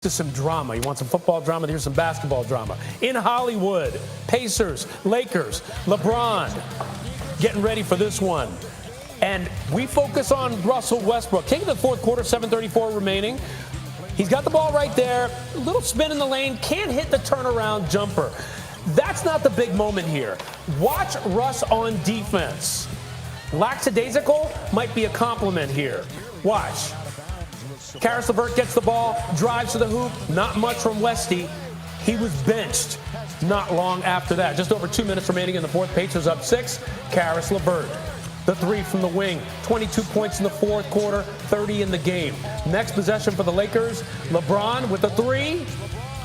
to some drama. You want some football drama? Here's some basketball drama. In Hollywood, Pacers, Lakers, LeBron getting ready for this one. And we focus on Russell Westbrook. Taking the fourth quarter, 7:34 remaining. He's got the ball right there. A little spin in the lane. Can't hit the turnaround jumper. That's not the big moment here. Watch Russ on defense. Lackadaisical might be a compliment here. Watch. Caris LeVert gets the ball, drives to the hoop. Not much from Westy. He was benched not long after that. Just over 2 minutes remaining in the fourth. Pacers up 6. Caris LeVert. The three from the wing. 22 points in the fourth quarter, 30 in the game. Next possession for the Lakers. LeBron with the three,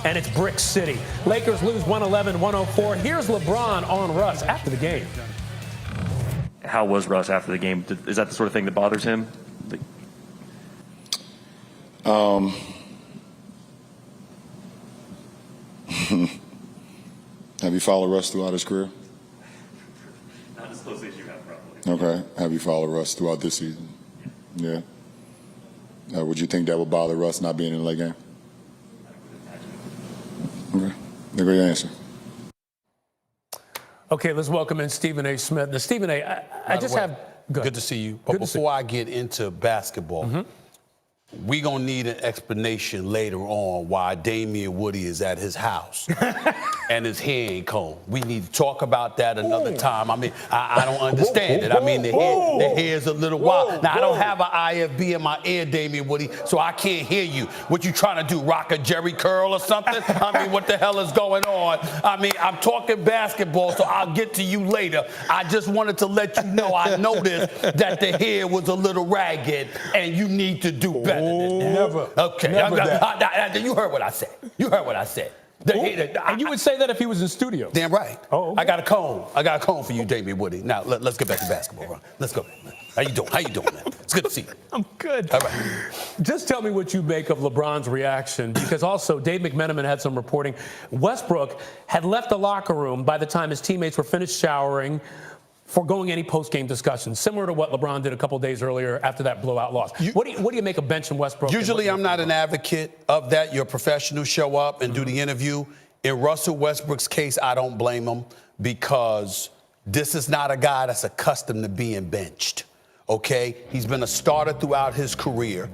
and it's Brick City. Lakers lose 111-104. Here's LeBron on Russ after the game. How was Russ after the game? Is that the sort of thing that bothers him? Have you followed Russ throughout his career? Not as closely as you have, probably. Okay. Have you followed Russ throughout this season? Yeah. Would you think that would bother Russ not being in the late game? Okay. There goes your answer. Okay, let's welcome in Stephen A. Smith. Now, Stephen A., I just have... Good to see you. But before I get into basketball, we going to need an explanation later on why Damian Woody is at his house and his hair ain't combed. We need to talk about that another time. I mean, I don't understand it. I mean, the hair's a little wild. Now, I don't have an IFB in my ear, Damian Woody, so I can't hear you. What you trying to do, rock a Jerry curl or something? I mean, what the hell is going on? I mean, I'm talking basketball, so I'll get to you later. I just wanted to let you know I noticed that the hair was a little ragged, and you need to do better. Never. Okay. Never You heard what I said. You heard what I said. And you would say that if he was in studio. Damn right. Oh, okay. I got a comb. I got a comb for you, Damian Woody. Now, let's get back to basketball, bro. Let's go. How you doing? How you doing, man? It's good to see you. I'm good. All right. Just tell me what you make of LeBron's reaction, because also Dave McMenamin had some reporting. Westbrook had left the locker room by the time his teammates were finished showering, foregoing any post-game discussion, similar to what LeBron did a couple days earlier after that blowout loss. What do you make of benching Westbrook? Usually I'm not an advocate of that. Your professionals show up and do the interview. In Russell Westbrook's case, I don't blame him, because this is not a guy that's accustomed to being benched. Okay? He's been a starter throughout his career.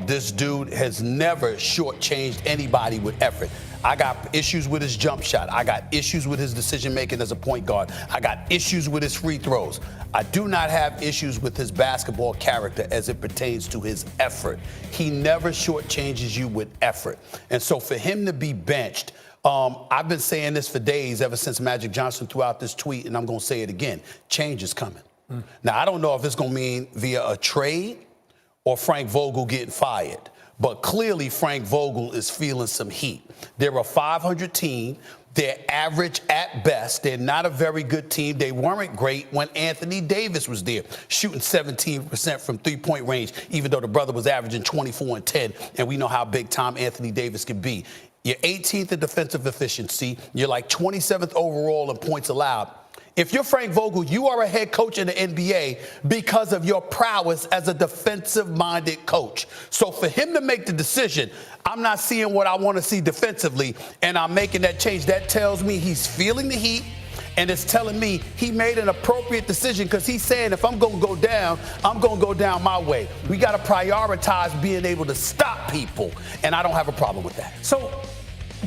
This dude has never shortchanged anybody with effort. I got issues with his jump shot. I got issues with his decision-making as a point guard. I got issues with his free throws. I do not have issues with his basketball character as it pertains to his effort. He never shortchanges you with effort. And so for him to be benched, I've been saying this for days, ever since Magic Johnson threw out this tweet, and I'm going to say it again. Change is coming. Now, I don't know if it's going to mean via a trade or Frank Vogel getting fired. But clearly, Frank Vogel is feeling some heat. They're a 500 team. They're average at best. They're not a very good team. They weren't great when Anthony Davis was there, shooting 17% from three-point range, even though the brother was averaging 24 and 10. And we know how big time Anthony Davis can be. You're 18th in defensive efficiency. You're like 27th overall in points allowed. If you're Frank Vogel, you are a head coach in the NBA because of your prowess as a defensive-minded coach. So for him to make the decision, I'm not seeing what I want to see defensively, and I'm making that change. That tells me he's feeling the heat, and it's telling me he made an appropriate decision, because he's saying if I'm going to go down, I'm going to go down my way. We got to prioritize being able to stop people, and I don't have a problem with that. So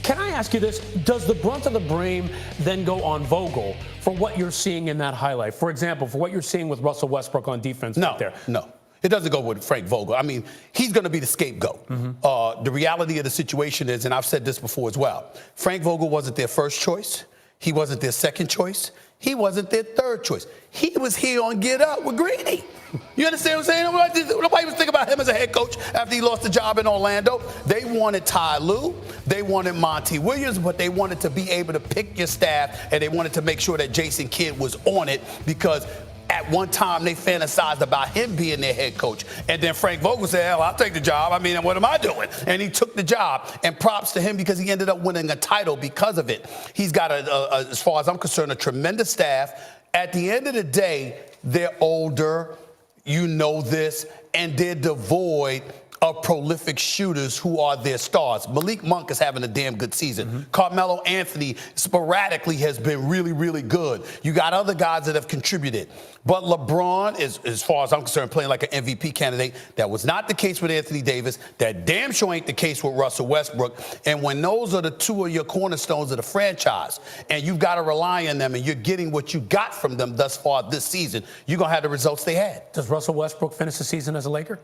can I ask you this? Does the brunt of the blame then go on Vogel for what you're seeing in that highlight? For example, for what you're seeing with Russell Westbrook on defense right there? No. It doesn't go with Frank Vogel. I mean, he's going to be the scapegoat. The reality of the situation is, and I've said this before as well, Frank Vogel wasn't their first choice. He wasn't their second choice. He wasn't their third choice. He was here on Get Up with Greeny. You understand what I'm saying? Nobody was thinking about him as a head coach after he lost the job in Orlando. They wanted Ty Lue. They wanted Monty Williams, but they wanted to be able to pick your staff, and they wanted to make sure that Jason Kidd was on it, because at one time they fantasized about him being their head coach. And then Frank Vogel said, hell, I'll take the job. I mean, what am I doing? And he took the job. And props to him, because he ended up winning a title because of it. He's got, as far as I'm concerned, a tremendous staff. At the end of the day, they're older. You know this. And they're devoid of prolific shooters who are their stars. Malik Monk is having a damn good season. Carmelo Anthony sporadically has been really, really good. You got other guys that have contributed. But LeBron is, as far as I'm concerned, playing like an MVP candidate. That was not the case with Anthony Davis. That damn sure ain't the case with Russell Westbrook. And when those are the two of your cornerstones of the franchise, and you've got to rely on them, and you're getting what you got from them thus far this season, you're going to have the results they had. Does Russell Westbrook finish the season as a Laker?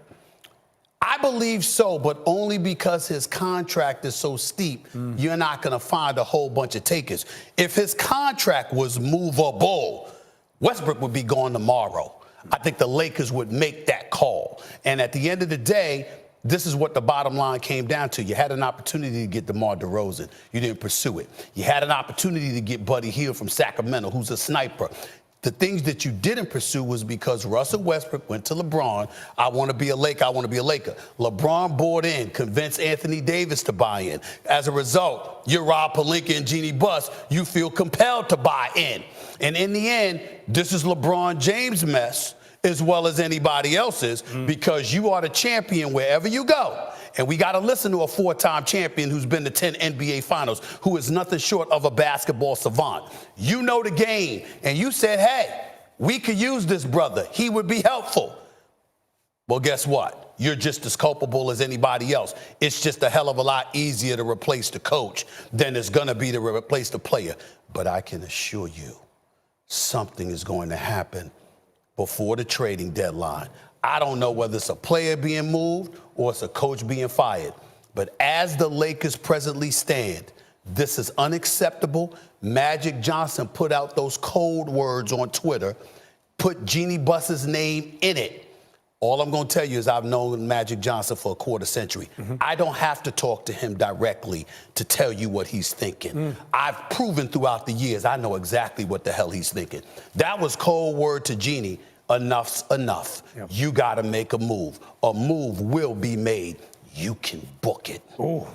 I believe so, but only because his contract is so steep, you're not going to find a whole bunch of takers. If his contract was movable, Westbrook would be gone tomorrow. I think the Lakers would make that call. And at the end of the day, this is what the bottom line came down to. You had an opportunity to get DeMar DeRozan. You didn't pursue it. You had an opportunity to get Buddy Hield from Sacramento, who's a sniper. The things that you didn't pursue was because Russell Westbrook went to LeBron. I want to be a Laker. I want to be a Laker. LeBron bought in, convinced Anthony Davis to buy in. As a result, you're Rob Pelinka and Jeannie Buss. You feel compelled to buy in. And in the end, this is LeBron James' mess as well as anybody else's because you are the champion wherever you go. And we got to listen to a four-time champion who's been to 10 NBA Finals, who is nothing short of a basketball savant. You know the game, and you said, hey, we could use this brother. He would be helpful. Well, guess what? You're just as culpable as anybody else. It's just a hell of a lot easier to replace the coach than it's going to be to replace the player. But I can assure you, something is going to happen before the trading deadline. I don't know whether it's a player being moved or it's a coach being fired. But as the Lakers presently stand, this is unacceptable. Magic Johnson put out those cold words on Twitter, put Jeannie Buss's name in it. All I'm going to tell you is I've known Magic Johnson for a quarter century. I don't have to talk to him directly to tell you what he's thinking. I've proven throughout the years I know exactly what the hell he's thinking. That was cold word to Jeannie. Enough's enough. Yep. You got to make a move. A move will be made. You can book it. Oh,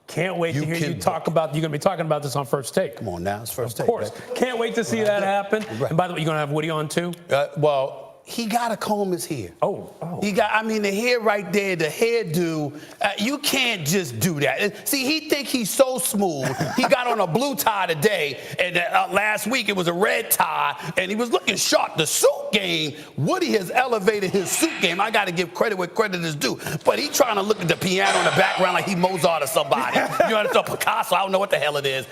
can't wait to hear you talk about. You're going to be talking about this on First Take. Come on now, it's First Take. Of course. Right? Can't wait to see that happen. Right. And by the way, you're going to have Woody on too? Well, he got to comb his hair. Oh. He got, I mean, the hair right there, the hairdo, you can't just do that. See, he think he's so smooth. He got on a blue tie today, and last week it was a red tie, and he was looking sharp. The suit game, Woody has elevated his suit game. I got to give credit where credit is due. But he trying to look at the piano in the background like he Mozart or somebody. You know, it's a Picasso. I don't know what the hell it is.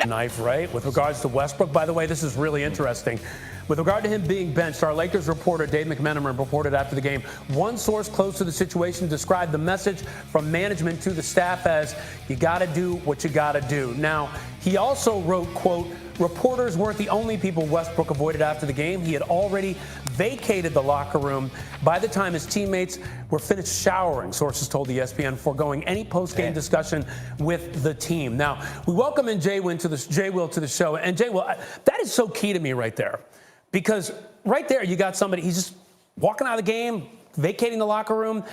Knife, right? With regards to Westbrook, by the way, this is really interesting. With regard to him being benched, our Lakers reporter Dave McMenamin reported after the game, one source close to the situation described the message from management to the staff as, you got to do what you got to do. Now, he also wrote, quote, reporters weren't the only people Westbrook avoided after the game. He had already vacated the locker room by the time his teammates were finished showering, sources told ESPN, foregoing any post-game discussion with the team. Now, we welcome in Jay Will to the show. And Jay Will, that is so key to me right there. Because right there, you got somebody, he's just walking out of the game, vacating the locker room.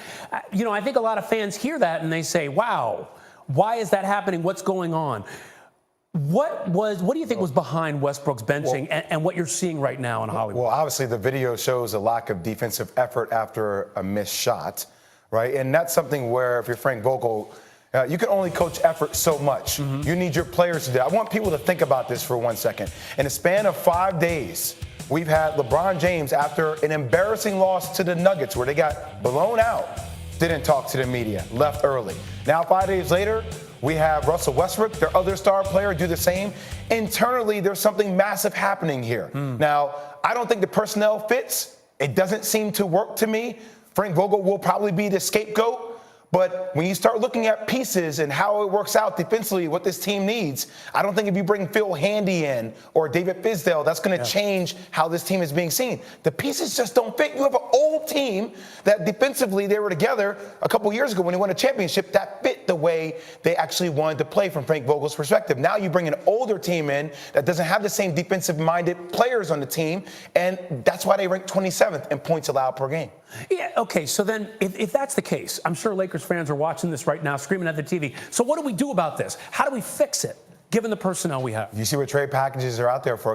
You know, I think a lot of fans hear that and they say, wow, why is that happening? What's going on? What do you think was behind Westbrook's benching and what you're seeing right now in Hollywood? Well, obviously the video shows a lack of defensive effort after a missed shot, right? And that's something where if you're Frank Vogel, you can only coach effort so much. You need your players to do that. I want people to think about this for 1 second. In a span of 5 days, we've had LeBron James, after an embarrassing loss to the Nuggets where they got blown out, didn't talk to the media, left early. Now, 5 days later, we have Russell Westbrook, their other star player, do the same. Internally, there's something massive happening here. Now, I don't think the personnel fits. It doesn't seem to work to me. Frank Vogel will probably be the scapegoat. But when you start looking at pieces and how it works out defensively, what this team needs, I don't think if you bring Phil Handy in or David Fizdale, that's going to change how this team is being seen. The pieces just don't fit. You have an old team that defensively they were together a couple years ago when they won a championship that fit the way they actually wanted to play from Frank Vogel's perspective. Now you bring an older team in that doesn't have the same defensive-minded players on the team, and that's why they rank 27th in points allowed per game. Yeah, okay, so then if that's the case, I'm sure Lakers fans are watching this right now, screaming at the TV. So what do we do about this? How do we fix it, given the personnel we have? You see what trade packages are out there for a guy